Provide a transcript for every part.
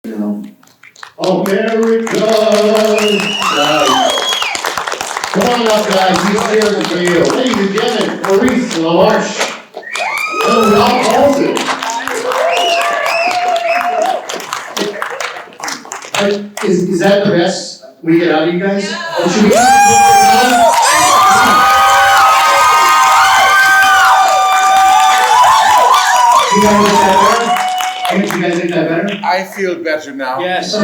America! Come on up, guys. He's here for you. Ladies and gentlemen, Maurice, LaMarche, and Paulsen. Is that the best we get out of you guys? Yeah. Or should we You guys like that better? You guys like that better? I feel better now. Yes.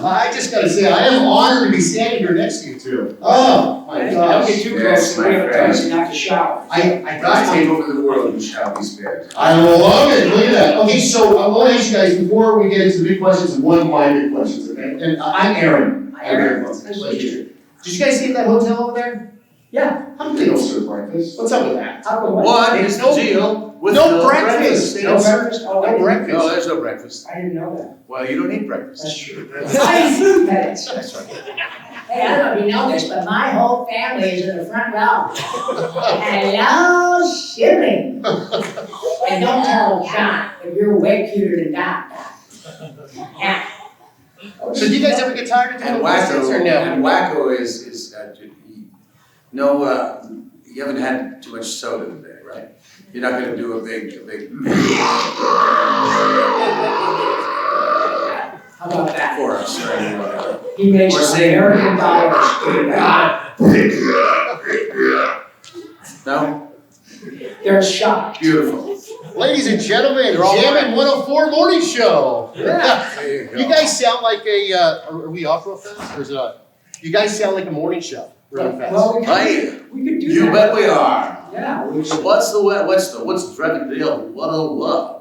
I just gotta say, I am honored to be standing here next to you two. Oh, my Don't gosh. get too close, we have a tendency not to shower. I I got take to. over the world and shall be spared. I love it, look at that. Okay, so I want to ask you guys, before we get into the big questions, one of my big questions, okay? And I'm Aaron. Aaron. Nice to meet you. Did you guys see that hotel over there? Yeah. How come they don't serve breakfast? What's up with that? How come? What is the deal with No breakfast. They No don't serve- breakfast? Oh, I No didn't- breakfast. No, there's no breakfast. I didn't know that. Well, you don't eat breakfast. That's true. I eat fruit pellets. That's right. Hey, I don't know if you know this, but my whole family is in the front row. Hello, shilling. And don't tell John, but you're way cuter than Doc. Yeah. So do you guys ever get tired of doing And the questions or no? Wacko is you haven't had too much soda today, right? You're not gonna do a big. How about that? For us, right? He makes We're saying- American dollars. No? They're shocked. Beautiful. Ladies and gentlemen, You're all Jammin' 104 Morning Show. Yeah. There you go. You guys sound like are we off real fast? Or is it on? You guys sound like a morning show, really fast. Well, we Right. could do that. You bet we are. Yeah. What's the dreaded deal? 101.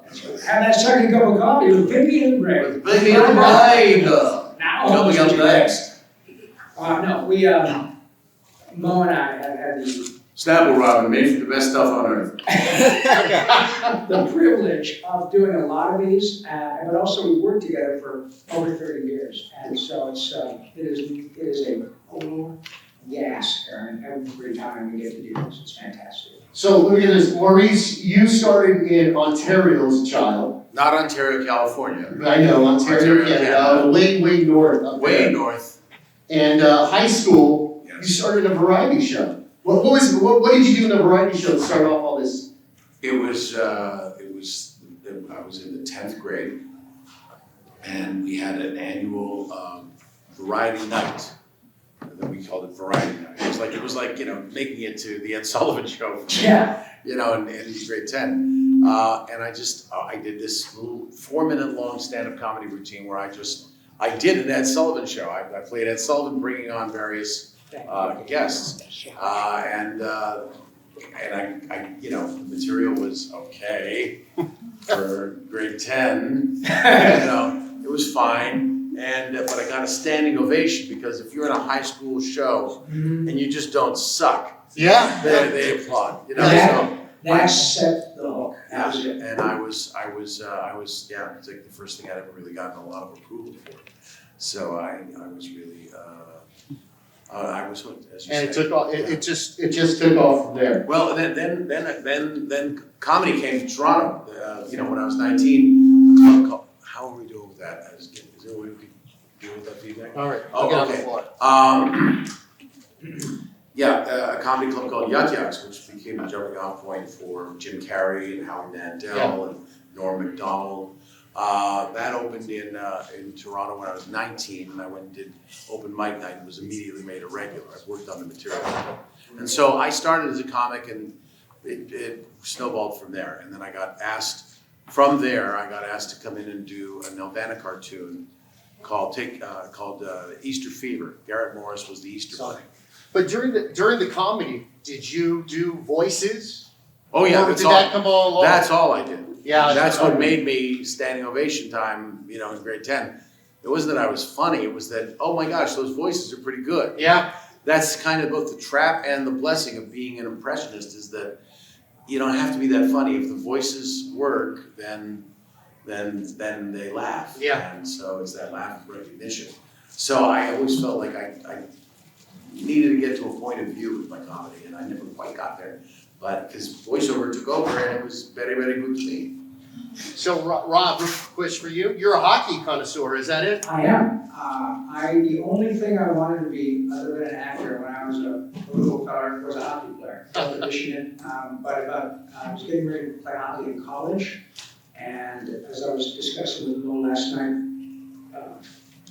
Have that second cup of coffee with Piggy and Greg. With Biggie and Ryan. Now. Coming up next. No, we, Mo and I have had Snapple Robin, made from the best stuff on earth. the privilege of doing a lot of these, but also we've worked together for over 30 years. And so it is a whole gas, Aaron, every time we get to do this. It's fantastic. So look at this, Maurice, you started in Ontario as a child. Not Ontario, California. I know, Ontario, Ontario, Canada, way north up Way there. north. And high school, you Yes. started a variety show. What did you do in the variety show to start off all this? I was in the 10th grade, and we had an annual variety night. And then we called it variety night. It was like making it to the Ed Sullivan Show. Yeah. In grade 10. And I did this little 4-minute long stand-up comedy routine where I did an Ed Sullivan Show. I played Ed Sullivan, bringing on various guests. And the material was okay for grade 10. It was fine. But I got a standing ovation because if you're in a high school show and you just don't suck, Yeah. they applaud. That set the hook. That was it. And I was it's like the first thing I'd ever really gotten a lot of approval for. So I was really I was hooked, as you And say. it took off. It just took off from there. Well, then comedy came to Toronto. When I was 19, a club called, how are we doing with that? Is there a way we could deal with that feedback? All right. Oh, I'll get on the okay. floor. A comedy club called Yuk Yuk's, which became a jumping off point for Jim Carrey and Howie Mandel and Norm Macdonald. That opened in Toronto when I was 19, and I went and did open mic night and was immediately made a regular. I worked on the material. And so I started as a comic, and it snowballed from there. And then I got asked to come in and do a Nelvana cartoon called Easter Fever. Garrett Morris was the Easter Bunny. But during the comedy, did you do voices? Oh yeah, Or did that come all along? That's all I did. Yeah. That's what made me standing ovation time, in grade 10. It wasn't that I was funny, it was that, oh my gosh, those voices are pretty good. Yeah. That's kind of both the trap and the blessing of being an impressionist, is that you don't have to be that funny. If the voices work, then they laugh. Yeah. And so it's that laugh of recognition. So I always felt like I needed to get to a point of view with my comedy, and I never quite got there. But because voiceover took over, and it was very, very good to me. So Rob, quiz for you. You're a hockey connoisseur, is that it? I am. The only thing I wanted to be, other than an actor, when I was a little fella, was a hockey player. I was auditioning, but I was getting ready to play hockey in college. And as I was discussing with Mo last night,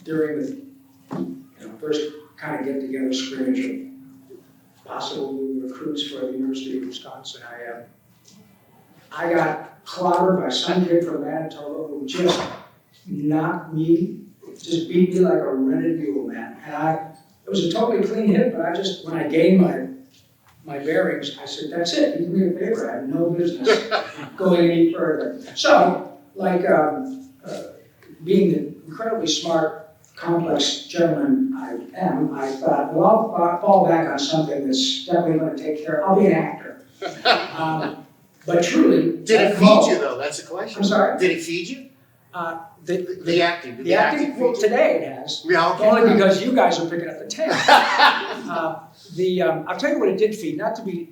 during the first kind of get-together scrimmage of possible recruits for the University of Wisconsin, I got clobbered by some kid from Manitoba who just knocked me, just beat me like a rented mule, man. And it was a totally clean hit, but when I gained my bearings, I said, that's it, you do me a favor, I have no business going any further. So, like being the incredibly smart, complex gentleman I am, I thought, well, I'll fall back on something that's definitely going to take care of, I'll be an actor. But truly, Did it feed you though? That's the question. I'm sorry? Did it feed you? The acting. Did The acting, well, feed you? today it has. Yeah, okay. Only because you guys are picking up the tab. I'll tell you what it did feed, not to be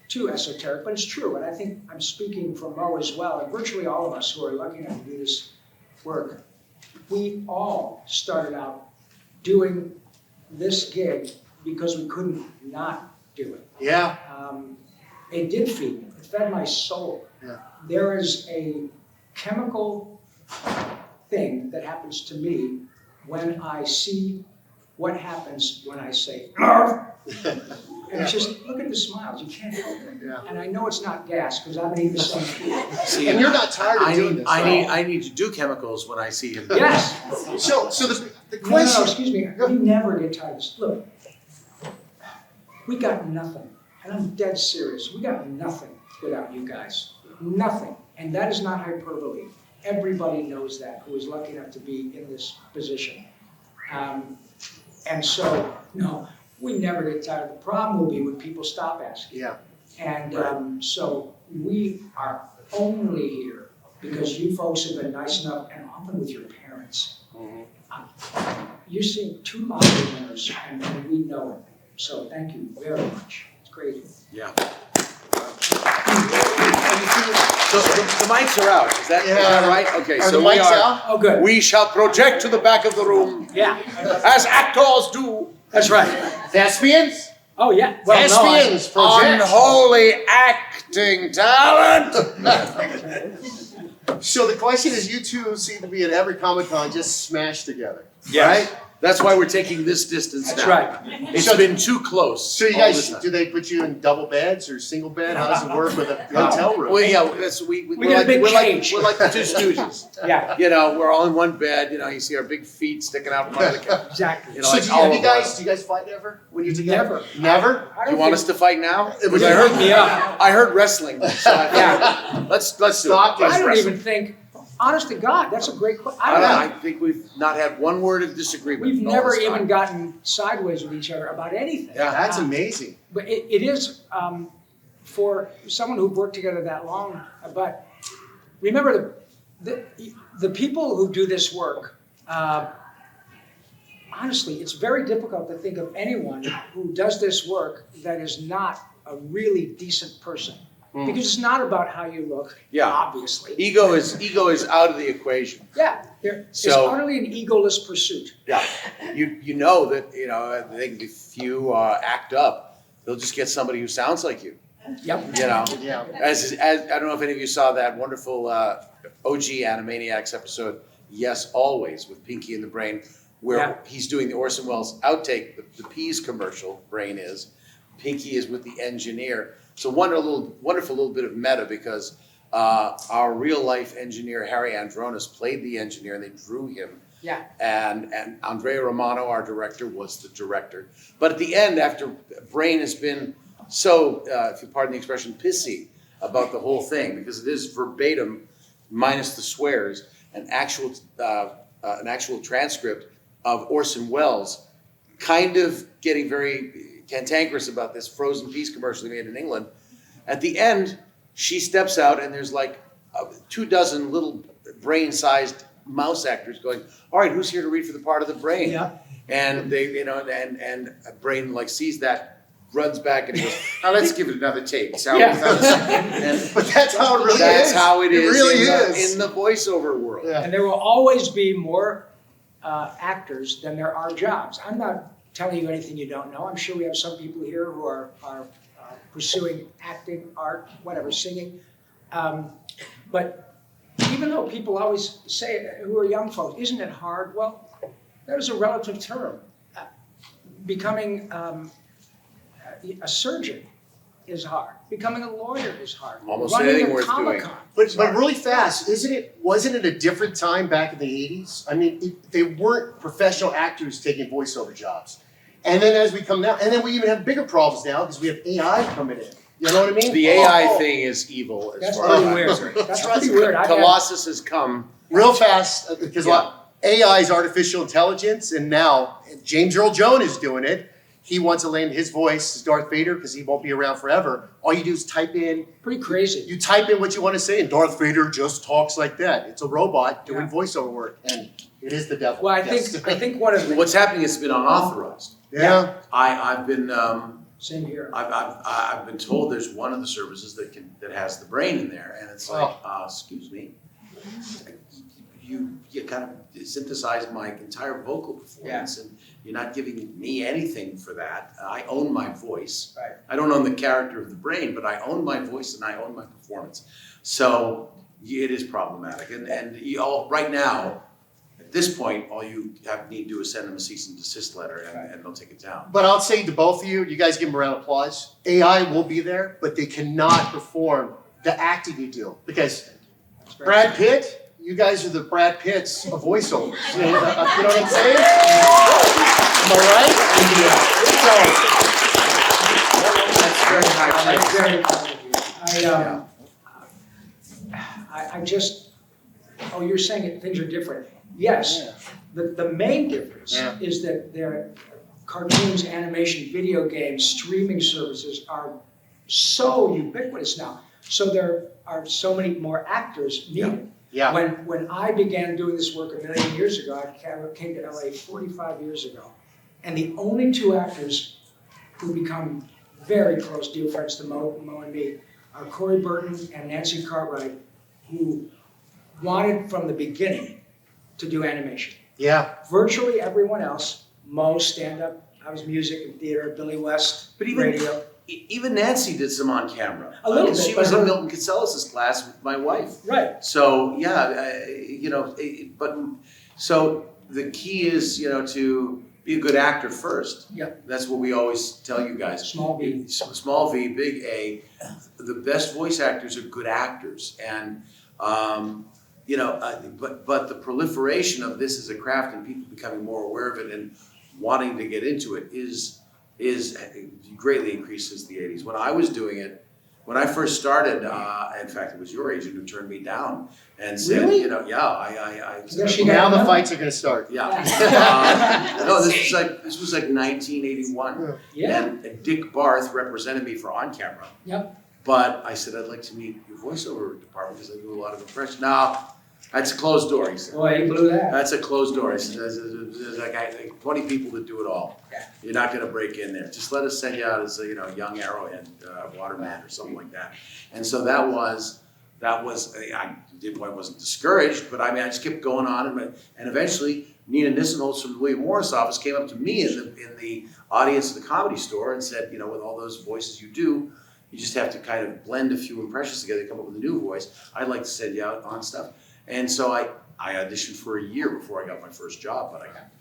too esoteric, but it's true, and I think I'm speaking for Mo as well, and virtually all of us who are lucky enough to do this work. We all started out doing this gig because we couldn't not do it. Yeah. It did feed me. It fed my soul. Yeah. There is a chemical thing that happens to me when I see what happens when I say, "Love." And it's just, look at the smiles, you can't help it. Yeah. And I know it's not gas, because I've been eating the same food. See, And you're not tired of doing this, right? I need to do chemicals when I see him. Yes. So the No, question. excuse me, we never get tired of this. Look, we got nothing, and I'm dead serious, we got nothing without you guys, nothing. And that is not hyperbole. Everybody knows that who is lucky enough to be in this position. And so, no, we never get tired. The problem will be when people stop asking. Yeah. And so we are only here because you folks have been nice enough, and often with your parents. You're seeing two lottery winners, and we know it. So thank you very much. It's crazy. Yeah. So the mics are out, is that right? Okay, Are so the we mics are, out? Oh, good. we shall project to the back of the room, Yeah, as actors do. that's right. Thespians? Oh, yeah. Well, Thespians project. Unholy acting talent. So the question is, you two seem to be at every Comic-Con just smashed together. Yes. That's why we're taking this distance That's now. right. It's So- been too close. So you all guys, this time. do they put you in double beds or single bed? How does it work with a hotel room? Well, yeah, that's, We we're get a like, big we're like, cage. we're like the Two Stooges. Yeah, You know, we're all in one bed, you know, you see our big feet sticking out from under the couch. exactly. You know, So like do all you of guys fight ever when you're together? Never? I You don't want us think- to fight now? Because You hurt me up. I heard wrestling, so I Yeah. let's do it. Stockton. Let's I don't wrestle. even think, honest to God, that's a great question. I think we've not had one word of disagreement. We've all never this time. even gotten sideways with each other about anything. Yeah. That's amazing. But it is, for someone who've worked together that long, but remember the people who do this work, honestly, it's very difficult to think of anyone who does this work that is not a really decent person. Because it's not about how you look, Yeah. obviously. Ego is out of the equation. Yeah, it's So- utterly an egoless pursuit. Yeah. You know that, you know, if you act up, they'll just get somebody who sounds like you. Yep. You know, Yeah. as I don't know if any of you saw that wonderful OG Animaniacs episode, Yes Always, with Pinky and the Brain, where Yeah. he's doing the Orson Welles outtake, the Peas commercial, Brain is. Pinky is with the engineer. So wonderful little bit of meta, because our real life engineer, Harry Andronis, played the engineer, and they drew him. Yeah. And Andrea Romano, our director, was the director. But at the end, after Brain has been so, if you pardon the expression, pissy about the whole thing, because it is verbatim, minus the swears, an actual transcript of Orson Welles kind of getting very cantankerous about this frozen peas commercial they made in England. At the end, she steps out, and there's like 24 little brain-sized mouse actors going, all right, who's here to read for the part of the Brain? Yeah. And they, you know, and Brain like sees that runs back and he goes, "Now let's give it another take." So, Yeah. and But that's how it really is. that's how it is. really in is. in the voiceover world. Yeah. And there will always be more actors than there are jobs. I'm not telling you anything you don't know. I'm sure we have some people here who are pursuing acting, art, whatever, singing. But even though people always say, who are young folks, isn't it hard? Well, there's a relative term. Becoming a surgeon is hard. Becoming a lawyer is hard. Almost Running anything a worth doing. Comic-Con But is hard. really fast, wasn't it a different time back in the 80s? I mean, they weren't professional actors taking voiceover jobs. And then as we come now, and then we even have bigger problems now because we have AI coming in. You know what I mean? The AI thing is evil as That's far pretty as I'm weird. concerned. That's pretty weird. I've had- Colossus has come. Real fast, because Yeah. AI is artificial intelligence, and now James Earl Jones is doing it. He wants to land his voice as Darth Vader because he won't be around forever. All you do is type in, Pretty crazy. you type in what you want to say, and Darth Vader just talks like that. It's a robot doing Yeah. voiceover work, and it is the devil. Well, I Yes. think one of the What's happening is it's been unauthorized. Yeah. I've been same here. I've been told there's one of the services that has the brain in there, and it's like, excuse me, you kind of synthesize my entire vocal performance, and you're not giving me anything for that. I own my voice. Right. I don't own the character of the brain, but I own my voice and I own my performance. So it is problematic, and you all right now. At this point, all you need to do is send them a cease and desist letter, and they'll take it down. But I'll say to both of you, you guys give them a round of applause. AI will be there, but they cannot perform the acting you do. Because Brad Pitt, you guys are the Brad Pitts of voiceovers. You know what I'm saying? Am I right? That's very high I'm praise. very proud of you. I just, you're saying that things are different. Yes, the main difference Yeah. is that their cartoons, animation, video games, streaming services are so ubiquitous now. So there are so many more actors needed. Yeah. When I began doing this work a million years ago, I came to LA 45 years ago, and the only two actors who become very close, dear friends to Mo and me, are Corey Burton and Nancy Cartwright, who wanted from the beginning to do animation. Yeah. Virtually everyone else, Mo, stand-up, I was music and theater, Billy West, But even radio. even Nancy did some on camera. A little bit, She but was her- in Milton Casellas' class with my wife. Right. So yeah, so the key is to be a good actor first. Yep. That's what we always tell you guys. Small V. Small V, big A. The best voice actors are good actors, and but the proliferation of this as a craft and people becoming more aware of it and wanting to get into it is greatly increased since the 80s. When I was doing it, when I first started, in fact, it was your agent who turned me down and said, Really? I Yes, she Now got the it. fights are going to start. yeah. No, this was like 1981. Yeah. And Dick Barth represented me for on camera. Yep. But I said, I'd like to meet your voiceover department because I do a lot of impressions. No, that's a closed door, he said. Boy, he blew that. That's a closed door. I said, there's like 20 people that do it all. Yeah. You're not gonna break in there. Just let us send you out as a young arrowhead waterman or something like that. And so that was, I wasn't discouraged, but I mean, I just kept going on and eventually Nina Nissenholtz from the William Morris office came up to me in the audience of the Comedy Store and said, with all those voices you do, you just have to kind of blend a few impressions together to come up with a new voice. I'd like to send you out on stuff. And so I auditioned for a year before I got my first job,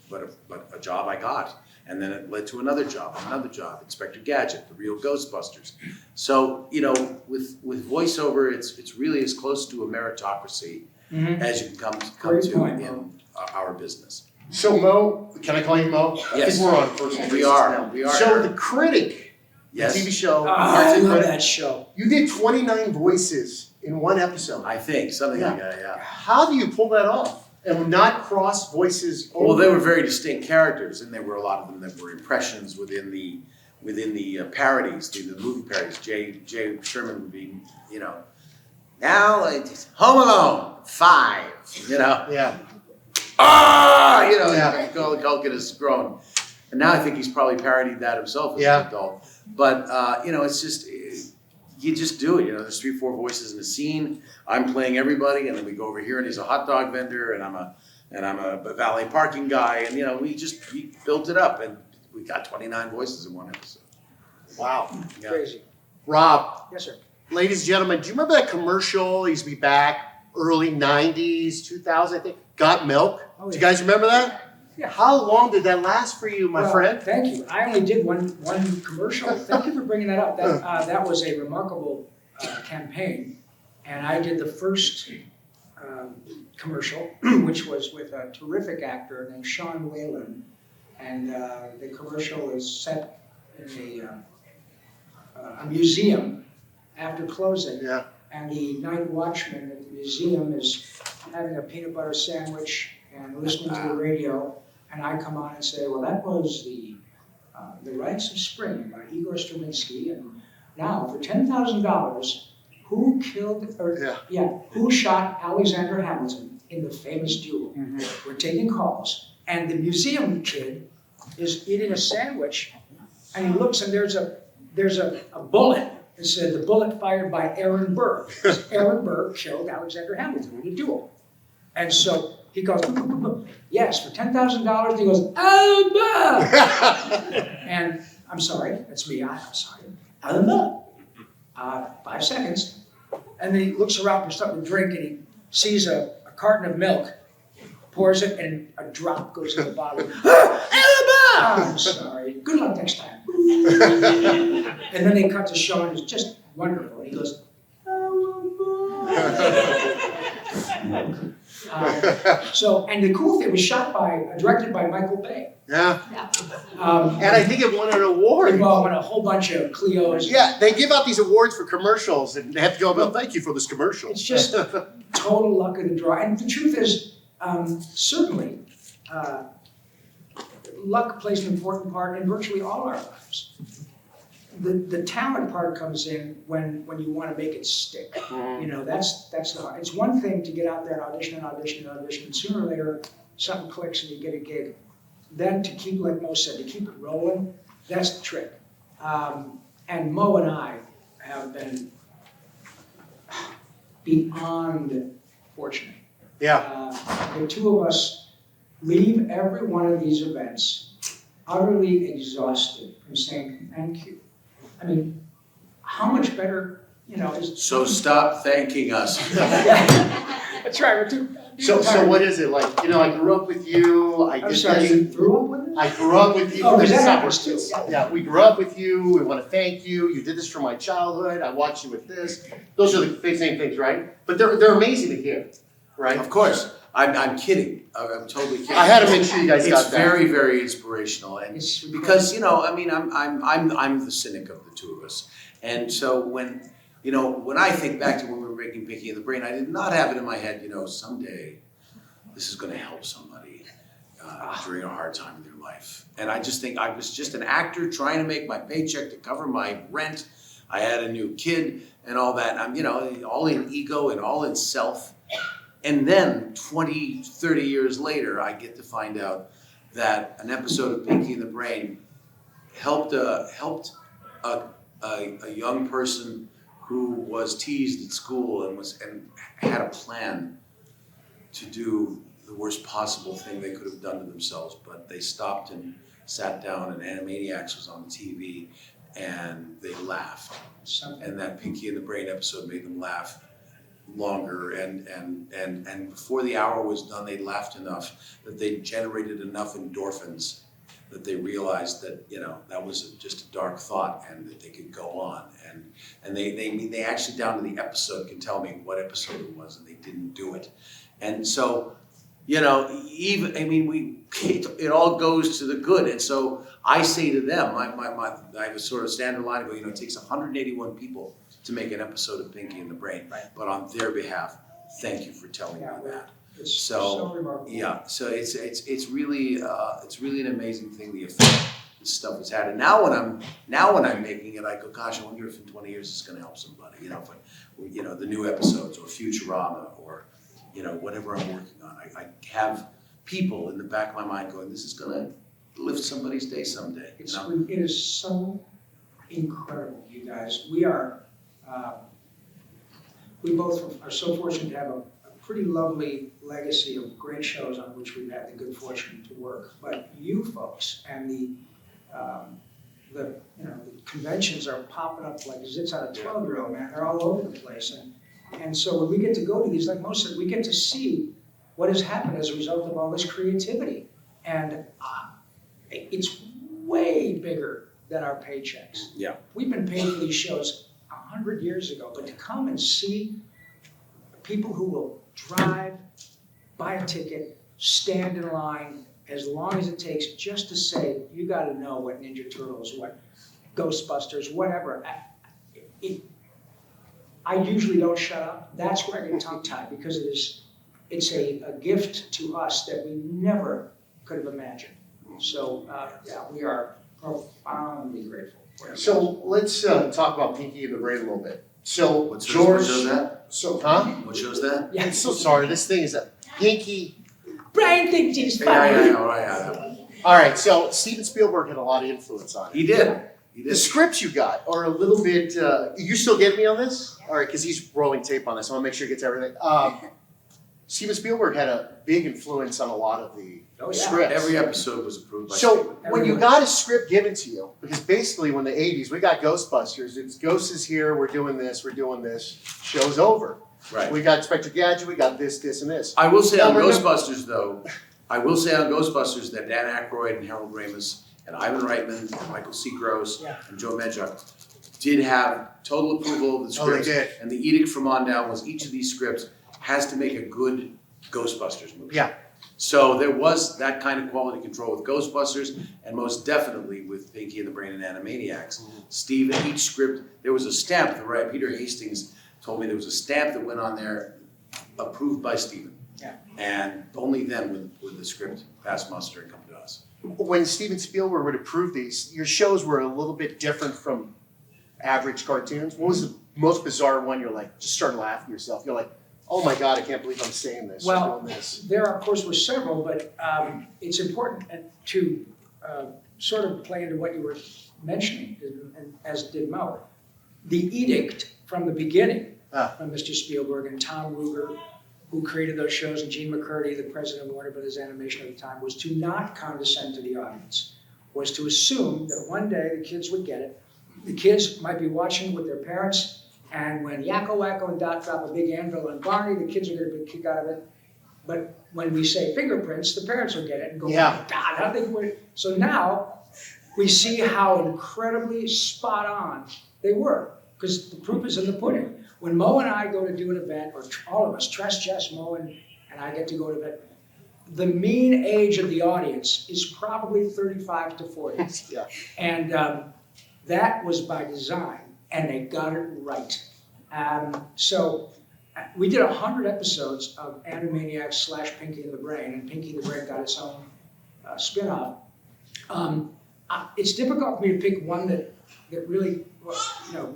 but a job I got. And then it led to another job, Inspector Gadget, the real Ghostbusters. So, with voiceover, it's really as close to a meritocracy as you can come Great to point, in our business. So Mo, can I call you Mo? Yes. I think we're on first name We basis are. now. We are. So the critic, Yes, the TV show, I Arts and love Critic, that show. you did 29 voices in one episode. I think, something like that, yeah. How do you pull that off and not cross voices over? Well, they were very distinct characters, and there were a lot of them that were impressions within the parodies, the movie parodies. Jay Sherman would be, now it's Home Alone 5, Yeah. yeah. Yeah. Culkin is grown. And now I think he's probably parodied that himself as an adult. But, you know, it's just, you just do it. You know, there's 3, 4 voices in the scene. I'm playing everybody, and then we go over here, and he's a hot dog vendor, and I'm a valet parking guy, and, you know, we built it up, and we got 29 voices in one episode. Wow. Yeah. Crazy. Rob, Yes, sir. ladies and gentlemen, do you remember that commercial? He used to be back early 90s, 2000, I think. Got Milk. Oh, Do you yeah. guys remember that? Yeah. How long did that last for you, my Well, friend? Thank you. I only did one commercial. Thank you for bringing that up. That was a remarkable campaign. And I did the first commercial, which was with a terrific actor named Sean Whalen. And the commercial is set in a museum after closing. Yeah. And the night watchman at the museum is having a peanut butter sandwich and listening to the radio. And I come on and say, well, that was the Rites of Spring by Igor Stravinsky. And now, for $10,000, who killed, who shot Alexander Hamilton in the famous duel? We're taking calls. And the museum kid is eating a sandwich, and he looks, and there's a bullet. It said, the bullet fired by Aaron Burr. Aaron Burr killed Alexander Hamilton in a duel. And so he goes, yes, for $10,000. He goes, Alba! And I'm sorry, that's me, I'm sorry. Alba. 5 seconds. And then he looks around for something to drink, and he sees a carton of milk, pours it, and a drop goes in the bottle. Alba! I'm sorry, good luck next time. And then they cut to Sean, who's just wonderful. He goes, and the cool thing, it was directed by Michael Bay. Yeah. And I think it won an award. It won a whole bunch of Clios. Yeah, they give out these awards for commercials, and they have to go, well, thank you for this commercial. It's just total luck of the draw. And the truth is, certainly, luck plays an important part in virtually all our lives. The talent part comes in when you want to make it stick. You know, that's the hard. It's one thing to get out there and audition, and sooner or later something clicks and you get a gig. Then to keep, like Mo said, to keep it rolling, that's the trick. And Mo and I have been beyond fortunate. Yeah. The two of us leave every one of these events utterly exhausted from saying thank you. I mean, how much better, you know, is... So stop thanking us. That's right, we're too... So what is it like? You know, I grew up with you. I'm sorry, you grew up with us? I grew up with you. Oh, because that happens too. Yeah, we grew up with you. We want to thank you. You did this for my childhood. I watched you with this. Those are the same things, right? But they're amazing to hear, right? Of course. I'm kidding. I'm totally kidding. I had to make sure you guys got It's that. very, very inspirational, and It's because you know, I mean, I'm the cynic of the two of us, and so when I think back to when we were making Pinky and the Brain, I did not have it in my head, you know, someday this is going to help somebody during a hard time in their life, and I just think I was just an actor trying to make my paycheck to cover my rent. I had a new kid and all that. I'm, you know, all in ego and all in self. And then 20, 30 years later, I get to find out that an episode of Pinky and the Brain helped a young person who was teased at school and had a plan to do the worst possible thing they could have done to themselves, but they stopped and sat down, and Animaniacs was on the TV, and they laughed. And that Pinky and the Brain episode made them laugh longer, and before the hour was done, they laughed enough that they generated enough endorphins that they realized that, you know, that was just a dark thought and that they could go on. And they actually, down to the episode, can tell me what episode it was, and they didn't do it. And so, you know, it all goes to the good. And so I say to them, I have a sort of standard line. I go, you know, it takes 181 people to make an episode of Pinky and the Brain. Right. But on their behalf, thank you for telling me that. It's So remarkable. yeah, so it's really an amazing thing, the effect this stuff has had. And now when I'm making it, I go, gosh, I wonder if in 20 years it's going to help somebody. You know, if you know, the new episodes or Futurama or, you know, whatever I'm working on. I have people in the back of my mind going, this is going to lift somebody's day someday, you know? It is so incredible, you guys. We are, we both are so fortunate to have a pretty lovely legacy of great shows on which we've had the good fortune to work. But you folks and the conventions are popping up like zits out of toilet roll, man. They're all over the place. And so when we get to go to these, like most of it, we get to see what has happened as a result of all this creativity. And it's way bigger than our paychecks. Yeah. We've been paid for these shows 100 years ago, but to come and see people who will drive, buy a ticket, stand in line as long as it takes just to say, you gotta know what Ninja Turtles, what Ghostbusters, whatever. I usually don't shut up. That's where I get tongue-tied because it's a gift to us that we never could have imagined. So, we are profoundly grateful. So let's talk about Pinky and the Brain a little bit. So What George, shows that? so huh? What shows that? I'm so sorry. This thing is a Pinky. Brian thinks he's Yeah, funny. all right, yeah. All right. So Steven Spielberg had a lot of influence on it. He did. The scripts you got are a little bit. You still get me on this? All right, because he's rolling tape on this. I want to make sure he gets everything. Steven Spielberg had a big influence on a lot of the scripts. Every episode was approved by So Steven. when you got a script given to you, because basically when the 80s, we got Ghostbusters, it's Ghost is here, we're doing this, show's over. Right. We got Inspector Gadget, we got this, and this. I will say on Well, remember- Ghostbusters though, that Dan Aykroyd and Harold Ramis and Ivan Reitman and Michael C. Gross and Joe Medjuck did have total approval of the Oh, they scripts. did. And the edict from on down was each of these scripts has to make a good Ghostbusters movie. Yeah. So there was that kind of quality control with Ghostbusters and most definitely with Pinky and the Brain and Animaniacs. Steve, in each script, there was a stamp, Peter Hastings told me there was a stamp that went on there approved by Steven. Yeah. And only then would the script pass muster and come to us. When Steven Spielberg would approve these, your shows were a little bit different from average cartoons. What was the most bizarre one you're like, just started laughing yourself? You're like, oh my God, I can't believe I'm saying this, Well, doing this. there, of course, were several, but it's important to sort of play into what you were mentioning, and as did Mo. The edict from the beginning from Mr. Spielberg and Tom Ruger, who created those shows, and Gene McCurdy, the president of Warner Brothers Animation at the time, was to not condescend to the audience, was to assume that one day the kids would get it. The kids might be watching with their parents, and when Yakko Wacko and Dot drop a big anvil on Barney, the kids are going to get a kick out of it. But when we say fingerprints, the parents will get it and go, Yeah. God, how they were. So now we see how incredibly spot on they were, because the proof is in the pudding. When Mo and I go to do an event, or all of us, Tress, Jess, Mo, and I get to go to an event, the mean age of the audience is probably 35 to 40. Yeah. And that was by design, and they got it right. So we did 100 episodes of Animaniacs / Pinky and the Brain, and Pinky and the Brain got its own spin-off. It's difficult for me to pick one that really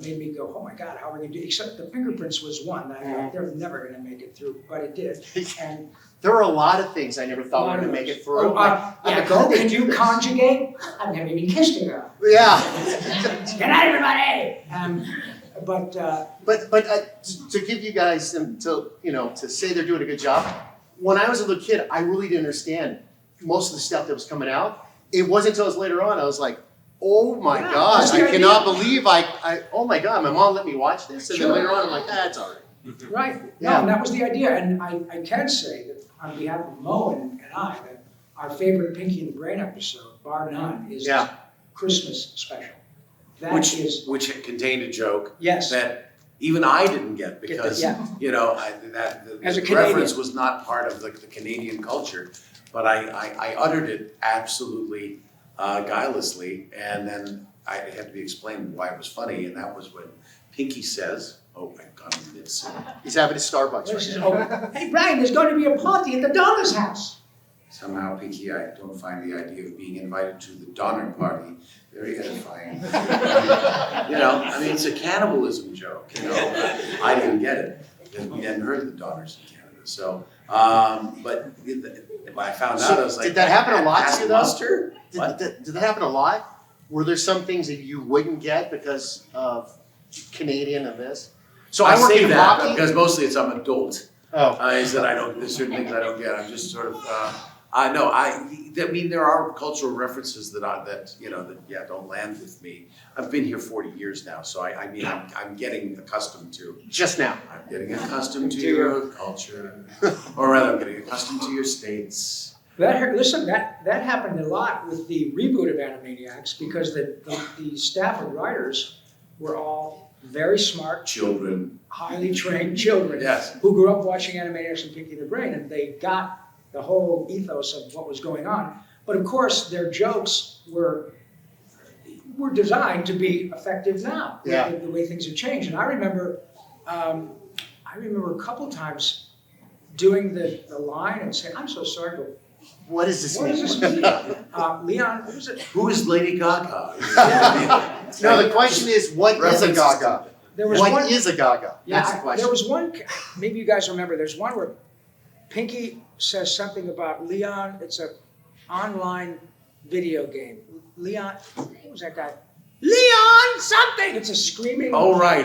made me go, oh my God, how are we going to do it? Except the fingerprints was one that I thought they're never going to make it through, but it did. And There are a lot of things I never thought were going to make it through. Can you conjugate? I've never even kissed a girl. Yeah. Good night, everybody. But to give you guys to say they're doing a good job. When I was a little kid, I really didn't understand most of the stuff that was coming out. It wasn't until it was later on I was like, oh my God, that's the I cannot believe oh my God, my mom let me watch this, and Sure. then later on I'm like, that's all right. Right. Yeah. No, and that was the idea. And I can say that on behalf of Mo and I, that our favorite Pinky and the Brain episode, bar none, is the Christmas special. That is Which contained a joke yes. that even I didn't get because Yeah. As a the Canadian. reference was not part of the Canadian culture, but I uttered it absolutely guilelessly, and then I had to be explained why it was funny, and that was when Pinky says, "Oh my God, it's." He's having his Starbucks right now. Hey Brian, there's going to be a party at the Donner's house. Somehow, Pinky, I don't find the idea of being invited to the Donner party very edifying. It's a cannibalism joke, I didn't get it, because we hadn't heard of the Donners in Canada. So But when I found out, I was like. Did that happen a lot "Has to you, though? mustard? What? Did that happen a lot? Were there some things that you wouldn't get because of Canadian and this? So I work say in that hockey. because mostly it's I'm adult. Oh, Is that I don't, there's certain things I don't get, I'm just sort of, I mean, there are cultural references that don't land with me. I've been here 40 years now, so I mean, I'm getting accustomed to, just now. I'm getting accustomed to your culture, or rather, I'm getting accustomed to your states. That happened a lot with the reboot of Animaniacs because the staff and writers were all very smart, Children, highly trained children yes, who grew up watching Animaniacs and Pinky the Brain, and they got the whole ethos of what was going on. But of course, their jokes were designed to be effective now, Yeah. the way things have changed. And I remember a couple times doing the line and saying, "I'm so sorry, but What does this what mean? does this mean?" Leon, what was it? who is Lady Gaga? No, the question is, what is a References Gaga? There was What one. is a Gaga? Yeah, That's the question. there was one, maybe you guys remember, there's one where Pinky says something about Leon, it's an online video game. Leon, what was that guy? Leon something! It's a screaming. Oh, right.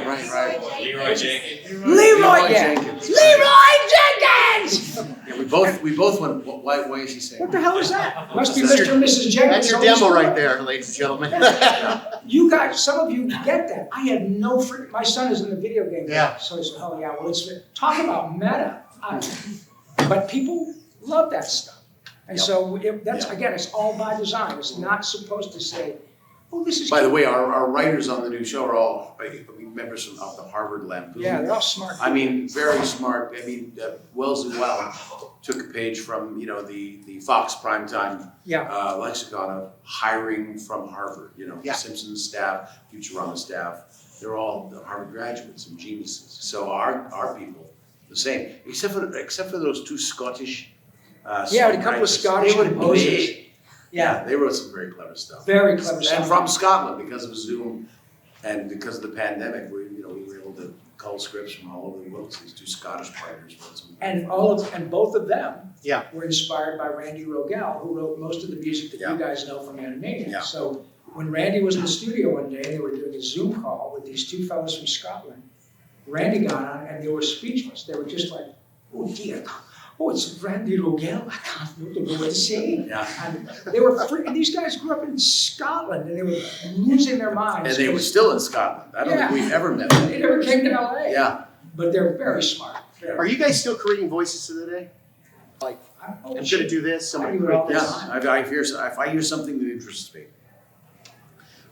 Leroy Jenkins. Leroy, yeah. Jenkins. Leroy Jenkins! Yeah, we both went, why is he saying? What the hell is that? Must be That's Mr. and Mrs. Jenkins. That's your demo right there, ladies and gentlemen. You guys, some of you get that. I had no freaking, my son is in the video game. Yeah. So he said, oh yeah, well it's, talk about meta. But people love that stuff. And so that's, again, it's all by design. It's not supposed to say, oh, this is. By the way, our writers on the new show are all members of the Harvard Lampoon. Yeah, they're all smart. I mean, very smart. I mean, Wells and Well took a page from, the Fox primetime lexicon of hiring from Harvard. Yeah. Simpsons staff, Futurama staff, they're all Harvard graduates and geniuses. So our people, the same, except for those two Scottish Yeah, a couple of songwriters. Scottish They were composers. great. Yeah, They wrote some very clever stuff. very clever And stuff. from Scotland, because of Zoom and because of the pandemic, we were able to cull scripts from all over the world. So these two Scottish partners wrote some. And both of them Yeah. were inspired by Randy Rogel, who wrote most of the music that you guys know from Animaniacs. Yeah. So when Randy was in the studio one day, they were doing a Zoom call with these two fellows from Scotland. Randy got on and they were speechless. They were just like, oh dear, oh, it's Randy Rogel, I can't know what to say. Yeah. And they were freaking, these guys grew up in Scotland and they were losing their minds. And they were still in Scotland. I don't think we've ever met them. They never came to LA. Yeah. But they're very smart. Are you guys still creating voices of the day? Like, I'm gonna do this, I'm gonna create this. Yeah. If I hear something that interests me,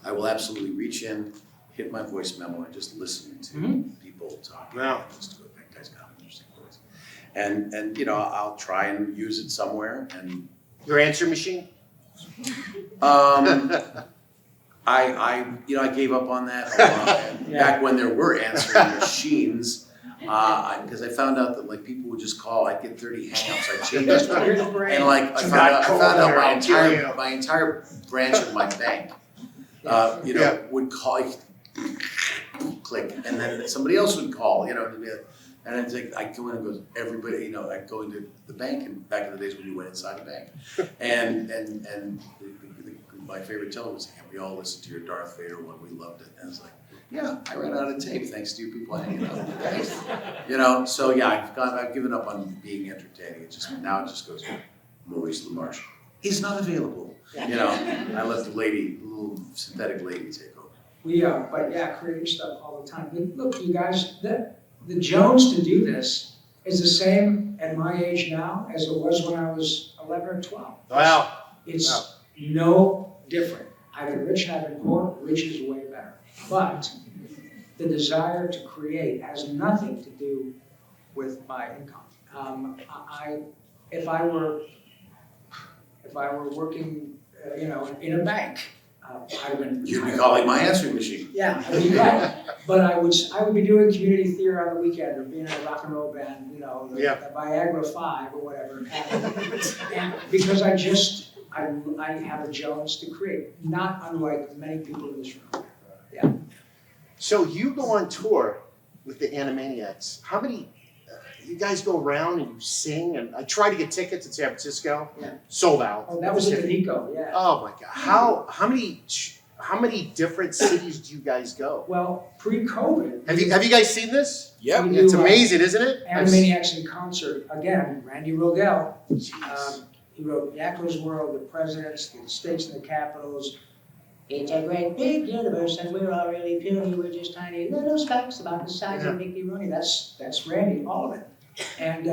I will absolutely reach in, hit my voice memo, and just listen to people talking. Wow. Just go, that guy's got an interesting voice. And I'll try and use it somewhere. And Your answer machine? I gave up on that a lot. Back when there were answering machines, because I found out that like people would just call. I'd get 30 hangouts. I'd change it, and like I found out my entire branch of my bank, would call, click, and then somebody else would call, and it's like I go in and goes everybody, I go into the bank, and back in the days when you went inside a bank, and my favorite teller was, "Hey, we all listened to your Darth Vader one. We loved it." And it's like, yeah, I ran out of tape thanks to you people hanging out. So yeah, I've given up on being entertaining. Now it just goes, Maurice LaMarche is not available. I let the little synthetic lady take over. But yeah, creating stuff all the time. But look, you guys, the Jones to do this is the same at my age now as it was when I was 11 or 12. Wow. It's no different. I've been rich and I've been poor. Rich is way better. But the desire to create has nothing to do with my income. If I were working, in a bank, I'd have been. You'd be calling my answering machine. Yeah, I'd be right. But I would be doing community theater on the weekend or being in a rock and roll band, the Viagra 5 or whatever. And because I have a Jones to create, not unlike many people in this room. Yeah. So you go on tour with the Animaniacs. How many, you guys go around and you sing, and I tried to get tickets in San Francisco, Yeah. sold out. Oh, that was at the Nico, yeah. Oh my God, how many different cities do you guys go? Well, pre-COVID. Have you guys seen this? Yep. we It's do, amazing, isn't it? Animaniacs in Concert, again, Randy Rogel. Jeez. He wrote Yakko's World, The Presidents, The States and the Capitals. It's a great big universe and we're all really puny, we're just tiny little specks about the size of Mickey Rooney. That's Randy, all of it. And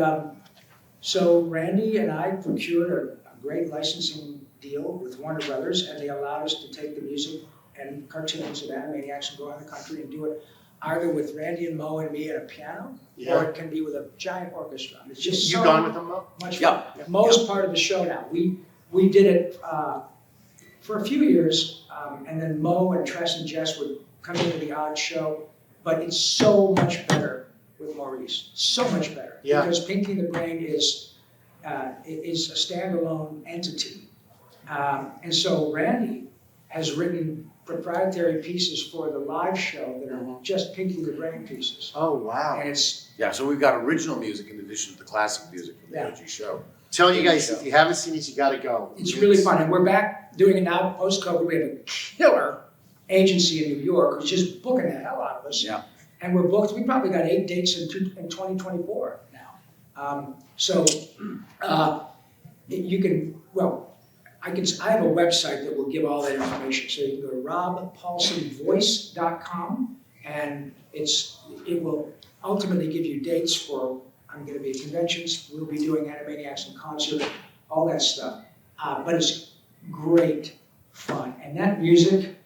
so Randy and I procured a great licensing deal with Warner Brothers, and they allowed us to take the music and cartoons of Animaniacs and go around the country and do it either with Randy and Mo and me at a piano, or it can be with a giant orchestra. It's just You so gone with them, Mo? much fun. Yep. Mo's part of the show now. We did it for a few years, and then Mo and Tress and Jess would come into the odd show, but it's so much better with Maurice, so much better. Yeah. Because Pinky and the Brain is a standalone entity. And so Randy has written proprietary pieces for the live show that are just Pinky and the Brain pieces. Oh, wow. And it's, Yeah, so we've got original music in addition to the classic music from the Yeah. OG show. Telling you guys, if you haven't seen these, you gotta go. it's really fun. And we're back doing it now post-COVID. We have a killer agency in New York who's just booking the hell out of us. Yeah. And we're booked, we probably got 8 dates in 2024 now. You can, well, I have a website that will give all that information. So you can go to robpaulsenvoice.com, and it will ultimately give you dates for, I'm gonna be at conventions, we'll be doing Animaniacs in concert, all that stuff. But it's great fun. And that music,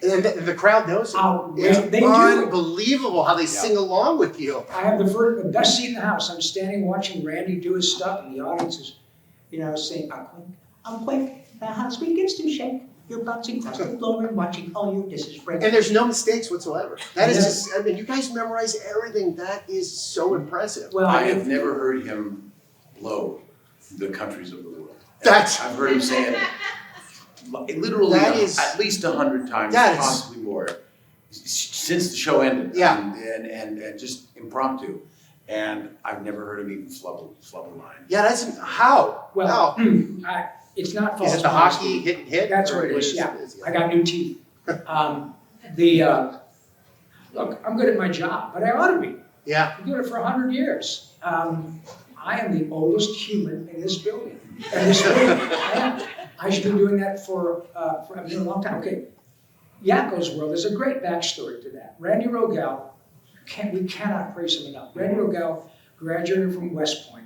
And the crowd knows it. It's they do. unbelievable how they sing along with you. I have the best seat in the house. I'm standing watching Randy do his stuff, and the audience is, saying, I'm quick, the house begins to shake. You're bouncing across the floor and watching all you, this is Fred. And there's no mistakes whatsoever. That is just, I mean, you guys memorize everything. That is so impressive. Well, I have never heard him blow the countries of the world. That's- I've heard him say it literally That is- at least 100 times, That is- possibly more, since the show ended. Yeah. And just impromptu. And I've never heard him even flub a line. Yeah, that's, how? Well, How? it's not false Is it the modesty. hockey hit? That's or what it is, yeah. I got new teeth. Look, I'm good at my job, but I ought to be. Yeah. I've been doing it for 100 years. I am the oldest human in this building. I should be doing that for a long time. Okay, Yakko's World, there's a great backstory to that. Randy Rogel, we cannot praise him enough. Randy Rogel graduated from West Point.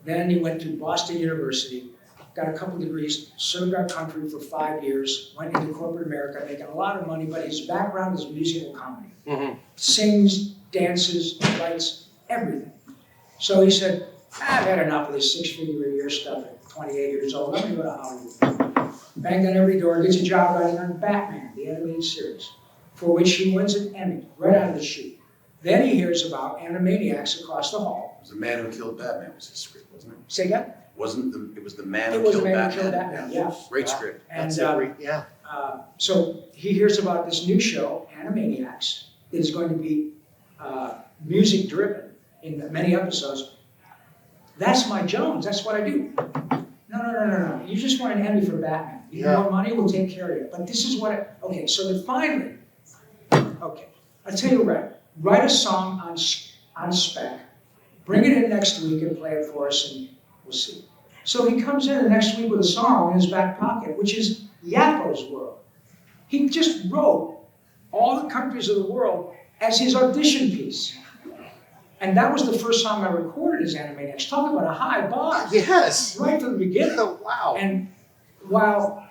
Then he went to Boston University, got a couple degrees, served our country for 5 years, went into corporate America, making a lot of money, but his background is musical comedy. Sings, dances, writes, everything. So he said, I've had enough of this 6-figure-a-year stuff at 28 years old. I'm gonna go to Hollywood. Banged on every door, gets a job writing on Batman, the animated series, for which he wins an Emmy right out of the chute. Then he hears about Animaniacs across the hall. It was The Man Who Killed Batman was his script, wasn't it? Say again? It was The Man It Who was Killed The Man Who Batman. Killed Batman, yeah. Great script. And That's a great, yeah. so he hears about this new show, Animaniacs, that is going to be music driven in many episodes. That's my Jones, that's what I do. No. You just want an Emmy for Batman. You need more money, we'll take care of it. But this is what, okay, so then finally, okay, I'll tell you what, write a song on spec, bring it in next week and play it for us and we'll see. So he comes in the next week with a song in his back pocket, which is Yakko's World. He just wrote all the countries of the world as his audition piece. And that was the first song I recorded as Animaniacs. Talk about a high bar. Yes. Right from the beginning. Oh, wow. And while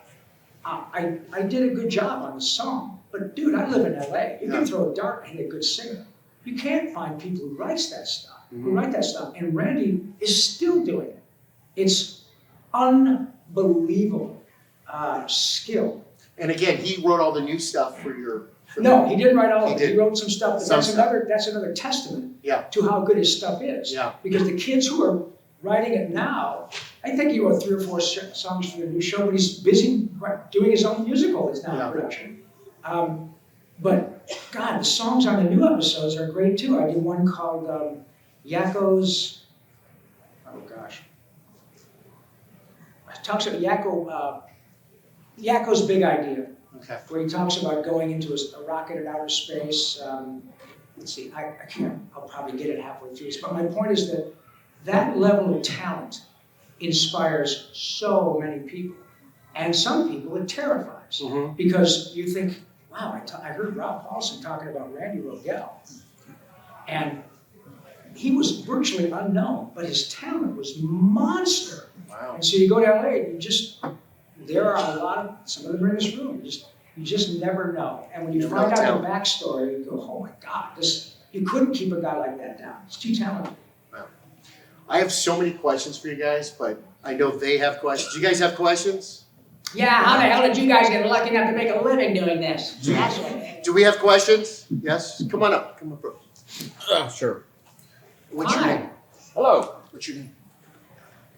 I did a good job on the song, but dude, I live in LA. You can throw a dart and hit a good singer. You can't find people who write that stuff, And Randy is still doing it. It's unbelievable skill. And again, he wrote all the new stuff for your. No, he didn't write all of it. He He wrote some stuff, but Some that's stuff. another testament Yeah. to how good his stuff is. Yeah. Because the kids who are writing it now, I think he wrote 3 or 4 songs for the new show, but he's busy doing his own musical that's now in production. But God, the songs on the new episodes are great too. I did one called Yakko's, oh gosh. Talks about Yakko's big idea, Okay. where he talks about going into a rocket in outer space. Let's see, I can't, I'll probably get it halfway through this, but my point is that that level of talent inspires so many people. And some people it terrifies, because you think, wow, I heard Rob Paulsen talking about Randy Rogel. And he was virtually unknown, but his talent was monster. Wow. And so you go to LA, there are a lot of, some of them are in this room, you just never know. And when you find out the backstory, you go, oh my God, you couldn't keep a guy like that down. It's too talented. Wow. I have so many questions for you guys, but I know they have questions. You guys have questions? Yeah, how the hell did you guys get lucky enough to make a living doing this? That's what. Do we have questions? Yes? Come on up. Come up, bro. Sure. What's your Hi. name? Hello. What's your name?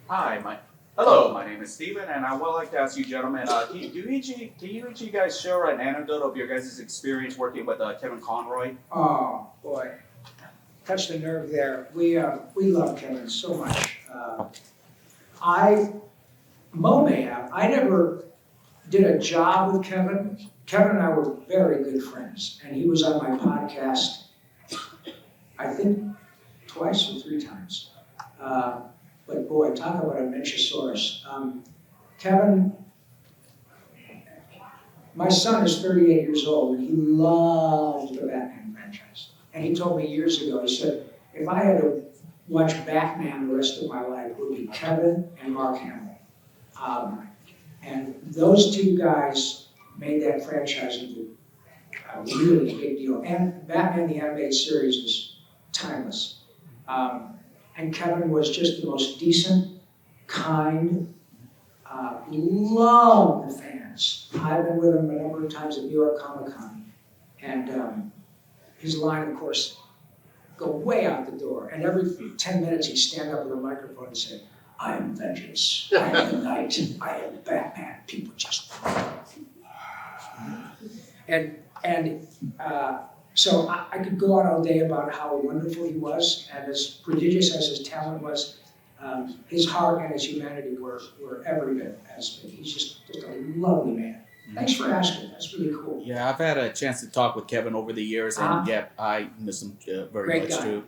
Hi, my name is Steven, and I would like to ask you gentlemen, can you each of you guys share an anecdote of your guys' experience working with Kevin Conroy? Oh, boy. Touched the nerve there. We love Kevin so much. Mo may have. I never did a job with Kevin. Kevin and I were very good friends, and he was on my podcast, I think, twice or three times. But boy, talk about a Menchosaurus. Kevin, my son is 38 years old, and he loves the Batman franchise. And he told me years ago, he said, if I had to watch Batman the rest of my life, it would be Kevin and Mark Hamill. And those two guys made that franchise into a really big deal. And Batman the Animated Series is timeless. And Kevin was just the most decent, kind, loved the fans. I've been with him a number of times at New York Comic Con. And his line, of course, go way out the door. And every 10 minutes he'd stand up with a microphone and say, I am vengeance, I am the night, I am Batman. People just. So I could go on all day about how wonderful he was, and as prodigious as his talent was, his heart and his humanity were every bit as big. He's just a lovely man. Thanks for asking. That's really cool. Yeah, I've had a chance to talk with Kevin over the years, and yeah, I miss him very Great much guy. too.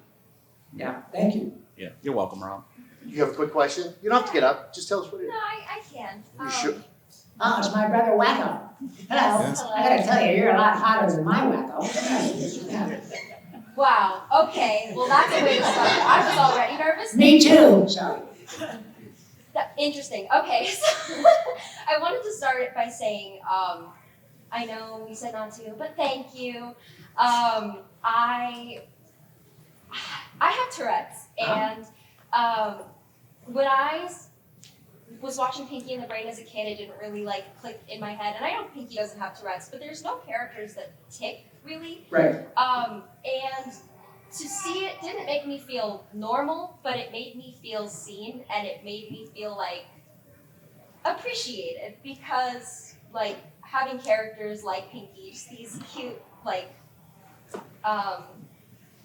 Yeah, thank you. Yeah, you're welcome, Rob. You have a quick question? You don't have to get up. Just tell us what it is. No, I can. You sure? Oh, it's my brother Wacko. Hello. Yes. I gotta tell you, you're a lot hotter than my Wacko. Wow. Okay. Well, that's a way to start. I was already nervous. Me too. Sorry. Interesting. Okay. So I wanted to start it by saying, I know we said not to, but thank you. I have Tourette's, and when I was watching Pinky and the Brain as a kid, it didn't really click in my head. And I know Pinky doesn't have Tourette's, but there's no characters that tick really. Right. And to see it didn't make me feel normal, but it made me feel seen, and it made me feel appreciated, because having characters like Pinky, just these cute I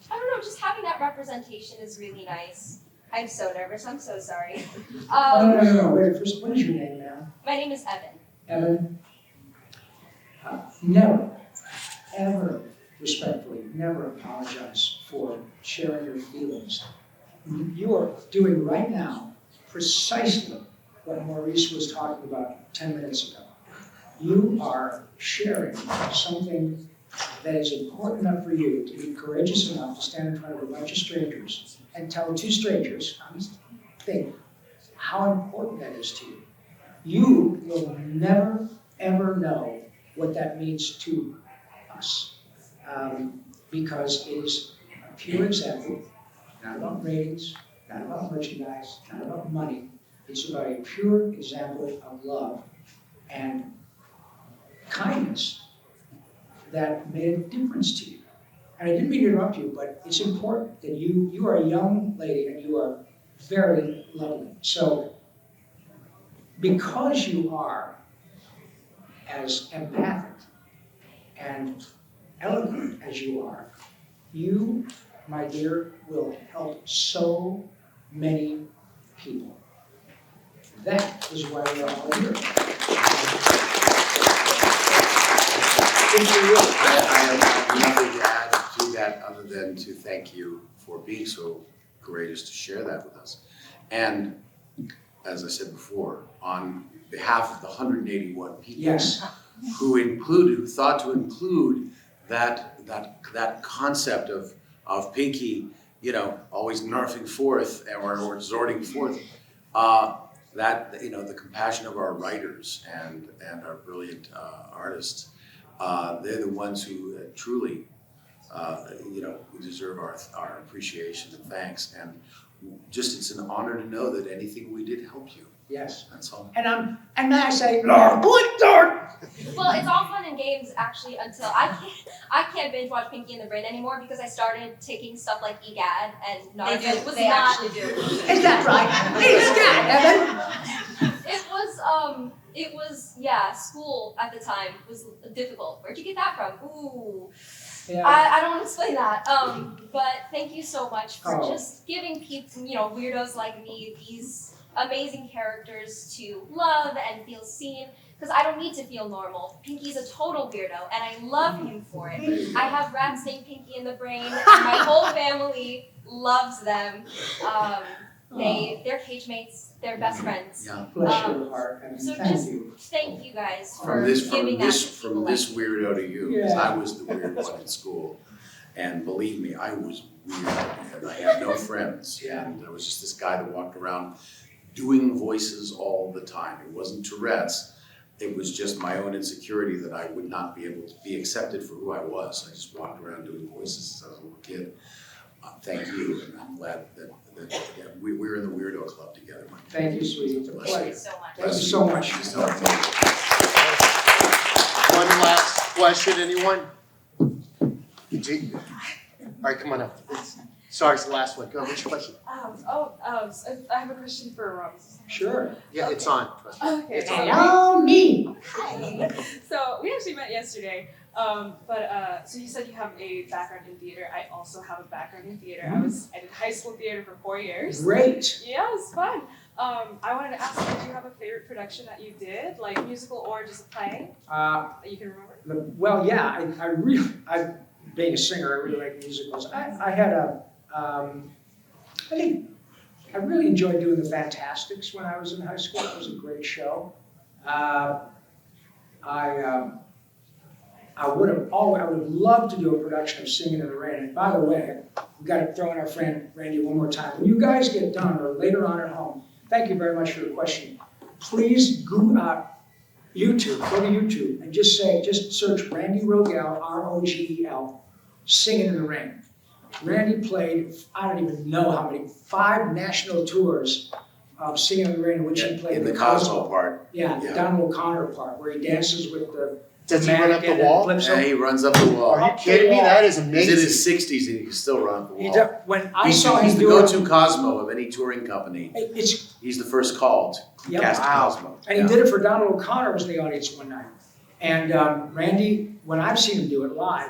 don't know, just having that representation is really nice. I'm so nervous, I'm so sorry. No. Wait, first, what is your name now? My name is Evan. Evan? Never, ever, respectfully, never apologize for sharing your feelings. You are doing right now precisely what Maurice was talking about 10 minutes ago. You are sharing something that is important enough for you to be courageous enough to stand in front of a bunch of strangers and tell two strangers, think how important that is to you. You will never, ever know what that means to us, because it is a pure example, not about ratings, not about merchandise, not about money. It's about a pure example of love and kindness that made a difference to you. And I didn't mean to interrupt you, but it's important that you are a young lady and you are very lovely. So because you are as empathic and eloquent as you are, you my dear, will help so many people. That is why we're all here. I have nothing to add to that other than to thank you for being so courageous to share that with us. And as I said before, on behalf of the 181 people Yes. who thought to include that concept of Pinky, always nerfing forth or resorting forth, that, the compassion of our writers and our brilliant artists, they're the ones who truly, who deserve our appreciation and thanks. And just, it's an honor to know that anything we did helped you. Yes. That's all. And may I say, Lord, Lord. Well, it's all fun and games actually until I can't binge watch Pinky and the Brain anymore because I started taking stuff like EGAD and Naruto was not. Is that right? Evan? It was school at the time was difficult. Where'd you get that from? Ooh. Yeah. I don't want to explain that. But thank you so much for just giving people, weirdos like me, these amazing characters to love and feel seen. Because I don't need to feel normal. Pinky's a total weirdo, and I love him for it. I have rats named Pinky in the Brain, and my whole family loves them. They're cage mates. They're best friends. Yeah. Bless your heart. And So thank just you. thank you guys for From this giving that to from people this like me. weirdo to you, because Yeah. I was the weird one in school, and believe me, I was weird, and I had no friends, Yeah. and I was just this guy that walked around doing voices all the time. It wasn't Tourette's. It was just my own insecurity that I would not be able to be accepted for who I was. I just walked around doing voices as I was a little kid. Thank you, and I'm glad that we're in the weirdo club together. Mike. Thank you, sweetie. It's a Bless you. Thank you pleasure. so much. Thank you so much. So much. One last question, anyone? All right, come on up. Sorry, it's the last one. Go ahead, what's your question? I have a question for Rob. Sure. Yeah, it's on. Okay. It's on. Allow me. Hi. So we actually met yesterday. So you said you have a background in theater. I also have a background in theater. I did high school theater for 4 years. Great. Yeah, it was fun. I wanted to ask, did you have a favorite production that you did, like musical or just a play that you can remember? Well, yeah, being a singer, I really like musicals. I really enjoyed doing the Fantastics when I was in high school. It was a great show. I would have loved to do a production of Singing in the Rain. And by the way, we've got to throw in our friend Randy one more time. When you guys get done or later on at home, thank you very much for your question. Please go to YouTube and just search Randy Rogel, R-O-G-E-L, Singing in the Rain. Randy played, I don't even know how many, 5 national tours of Singing in the Rain, in which he played in the Cosmo part. Yeah, the Donald O'Connor part, where he dances with the Does he run up the wall? Yeah, he runs up the wall. Are you kidding me? That is He's amazing. in his 60s and he can still run up the wall. When I He's saw the him do go-to Cosmo of any touring company. it's He's the first call to Yep. cast Wow. Cosmo. and he did it for Donald O'Connor was in the audience one night. And Randy, when I've seen him do it live,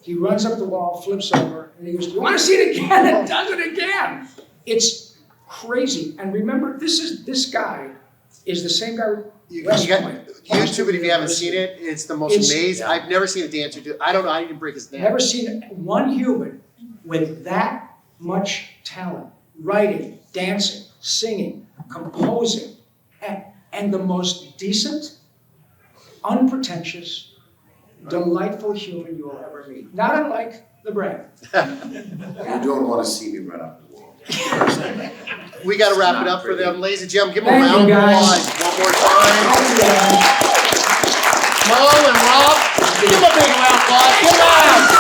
he runs up the wall, flips over, and he goes, "You want to see it again?" And does it again. It's crazy. And remember, this guy is the same guy. You West got Point. YouTube it if you haven't seen it. It's the most amazing. Yeah. I've never seen a dancer do. I don't know. I didn't break his neck. Never seen one human with that much talent, writing, dancing, singing, composing, and the most decent, unpretentious, delightful human you will ever meet. Not unlike the Brain. You don't want to see me run up the wall. We got to wrap it up for them, ladies and gentlemen. Give them a Thank round you, of guys. applause one more time. Mo and Rob, give them a big round of applause. Come on.